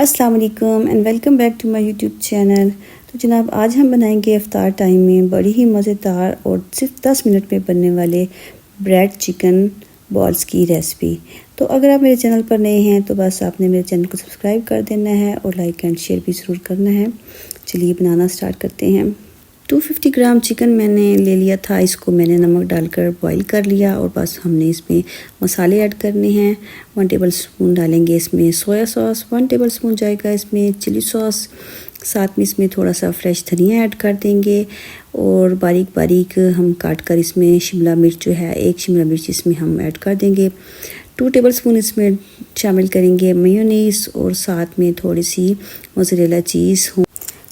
अस्सलाम वालेकुम and welcome back to my YouTube channel. तो जनाब आज हम बनाएंगे इफ्तार टाइम में बड़ी ही मज़ेदार और सिर्फ 10 मिनट में बनने वाले ब्रेड चिकन बॉल्स की रेसिपी। तो अगर आप मेरे चैनल पर नए हैं तो बस आपने मेरे चैनल को सब्सक्राइब कर देना है और लाइक एंड शेयर भी ज़रूर करना है। चलिए बनाना स्टार्ट करते हैं। 250 ग्राम चिकन मैंने ले लिया था, इसको मैंने नमक डालकर बॉईल कर लिया और बस हमने इसमें मसाले ऐड करने हैं। 1 टेबल स्पून डालेंगे इसमें सोया सॉस, 1 टेबल स्पून जाएगा इसमें चिली सॉस, साथ में इसमें थोड़ा सा फ्रेश धनिया ऐड कर देंगे और बारीक बारीक हम काट कर इसमें शिमला मिर्च जो है 1 शिमला मिर्च इसमें हम ऐड कर देंगे। 2 टेबल स्पून इसमें शामिल करेंगे मेयोनीज़ और साथ में थोड़ी सी मोज़रेला चीज़।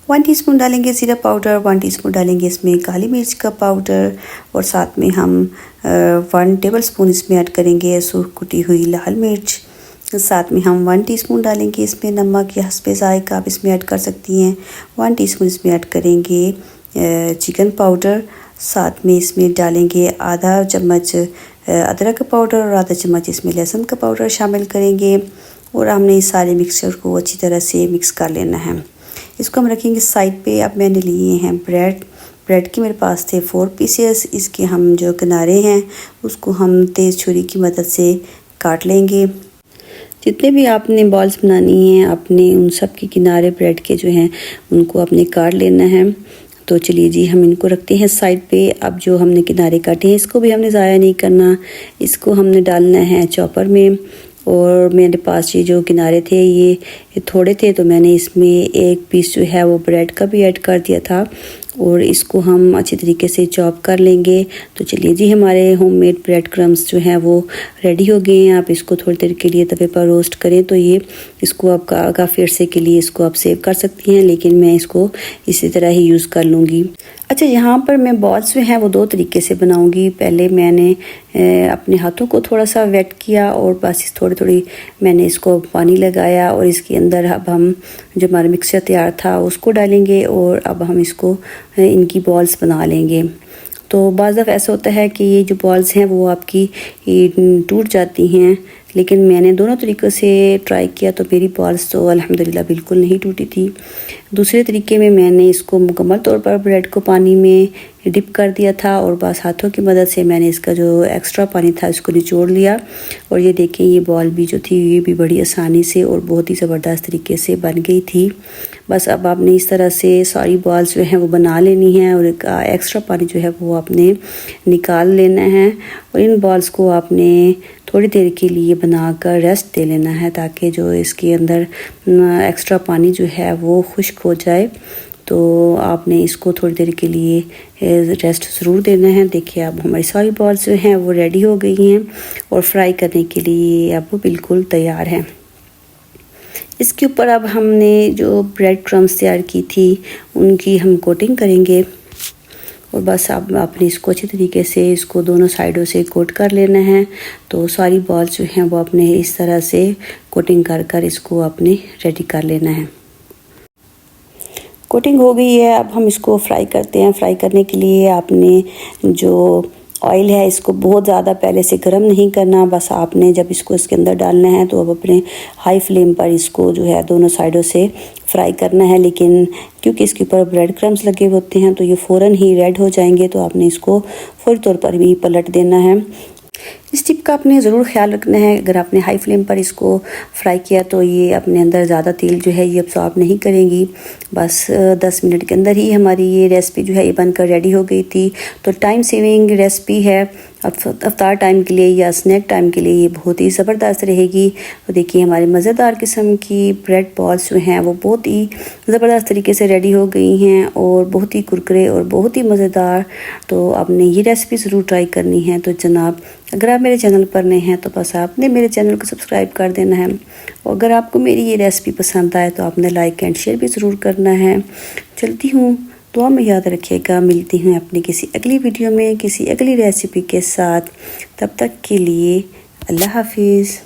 1 टीस्पून डालेंगे ज़ीरा पाउडर, 1 टीस्पून डालेंगे इसमें काली मिर्च का पाउडर और साथ में हम 1 टेबल स्पून इसमें ऐड करेंगे सूख कुटी हुई लाल मिर्च। साथ में हम 1 टीस्पून डालेंगे इसमें नमक या हस्बे ज़ायक़ा आप इसमें ऐड कर सकती हैं। 1 टीस्पून इसमें ऐड करेंगे चिकन पाउडर। साथ में इसमें डालेंगे आधा चम्मच अदरक का पाउडर और आधा चम्मच इसमें लहसुन का पाउडर शामिल करेंगे और हमने इस सारे मिक्सचर को अच्छी तरह से मिक्स कर लेना है। इसको हम रखेंगे साइड पे। अब मैंने लिए हैं ब्रेड के मेरे पास थे 4 पीसेस। इसके हम जो किनारे हैं उसको हम तेज़ छुरी की मदद से काट लेंगे। जितने भी आपने बॉल्स बनानी हैं आपने उन सब के किनारे ब्रेड के जो हैं उनको आपने काट लेना है। तो चलिए जी हम इनको रखते हैं साइड पे। अब जो हमने किनारे काटे हैं इसको भी हमने ज़ाया नहीं करना, इसको हमने डालना है चॉपर में। और मेरे पास ये जो किनारे थे ये थोड़े थे तो मैंने इसमें एक पीस जो है वो ब्रेड का भी ऐड कर दिया था और इसको हम अच्छी तरीके से चॉप कर लेंगे। तो चलिए जी हमारे होममेड ब्रेड क्रम्स जो हैं वो रेडी हो गए हैं। आप इसको थोड़ी देर के लिए तवे पर रोस्ट करें तो ये इसको आप काफ़ी अरसे के लिए इसको आप सेव कर सकती हैं, लेकिन मैं इसको इसी तरह ही यूज़ कर लूँगी। अच्छा, यहाँ पर मैं बॉल्स जो हैं वो 2 तरीके से बनाऊँगी। पहले मैंने अपने हाथों को थोड़ा सा वेट किया और बस थोड़ी मैंने इसको पानी लगाया और इसके अंदर अब हम जो हमारा मिक्सचर तैयार था उसको डालेंगे और अब हम इसको इनकी बॉल्स बना लेंगे। तो बाज़ दफ़ा ऐसा होता है कि ये जो बॉल्स हैं वो आपकी टूट जाती हैं, लेकिन मैंने दोनों तरीक़ों से ट्राई किया तो मेरी बॉल्स तो अल्हम्दुलिल्लाह बिल्कुल नहीं टूटी थी। दूसरे तरीके में मैंने इसको मुकम्मल तौर पर ब्रेड को पानी में डिप कर दिया था और बस हाथों की मदद से मैंने इसका जो एक्स्ट्रा पानी था इसको निचोड़ लिया और ये देखें ये बॉल भी जो थी ये भी बड़ी आसानी से और बहुत ही ज़बरदस्त तरीके से बन गई थी। बस अब आपने इस तरह से सारी बॉल्स जो हैं वो बना लेनी है और एक एक्स्ट्रा पानी जो है वो आपने निकाल लेना है और इन बॉल्स को आपने थोड़ी देर के लिए बनाकर रेस्ट दे लेना है ताकि जो इसके अंदर एक्स्ट्रा पानी जो है वो खुश्क हो जाए। तो आपने इसको थोड़ी देर के लिए रेस्ट ज़रूर देना है। देखिए अब हमारी सारी बॉल्स जो हैं वो रेडी हो गई हैं और फ्राई करने के लिए अब वो बिल्कुल तैयार हैं। इसके ऊपर अब हमने जो ब्रेड क्रम्स तैयार की थी उनकी हम कोटिंग करेंगे और बस अब आपने इसको अच्छी तरीके से इसको दोनों साइडों से कोट कर लेना है। तो सारी बॉल्स जो हैं वो आपने इस तरह से कोटिंग कर इसको आपने रेडी कर लेना है। कोटिंग हो गई है, अब हम इसको फ्राई करते हैं। फ्राई करने के लिए आपने जो ऑयल है इसको बहुत ज़्यादा पहले से गर्म नहीं करना, बस आपने जब इसको इसके अंदर डालना है तो अब अपने हाई फ्लेम पर इसको जो है दोनों साइडों से फ्राई करना है। लेकिन क्योंकि इसके ऊपर ब्रेड क्रम्स लगे होते हैं तो ये फ़ौरन ही रेड हो जाएंगे, तो आपने इसको फ़ौरी तौर पर भी पलट देना है। इस टिप का आपने ज़रूर ख्याल रखना है। अगर आपने हाई फ्लेम पर इसको फ्राई किया तो ये अपने अंदर ज़्यादा तेल जो है ये अब्सॉर्ब नहीं करेंगी। बस 10 मिनट के अंदर ही हमारी ये रेसिपी जो है ये बनकर रेडी हो गई थी। तो टाइम सेविंग रेसिपी है, अफ्तार टाइम के लिए या स्नैक टाइम के लिए ये बहुत ही ज़बरदस्त रहेगी। तो देखिए हमारे मज़ेदार किस्म की ब्रेड बॉल्स जो हैं वो बहुत ही ज़बरदस्त तरीके से रेडी हो गई हैं और बहुत ही कुरकुरे और बहुत ही मज़ेदार। तो आपने ये रेसिपी ज़रूर ट्राई करनी है। तो जनाब अगर आप मेरे चैनल पर नए हैं तो बस आपने मेरे चैनल को सब्सक्राइब कर देना है और अगर आपको मेरी ये रेसिपी पसंद आए तो आपने लाइक एंड शेयर भी ज़रूर करना है। चलती हूँ, दुआ में याद रखिएगा। मिलती हूँ अपनी किसी अगली वीडियो में किसी अगली रेसिपी के साथ। तब तक के लिए अल्लाह हाफिज़।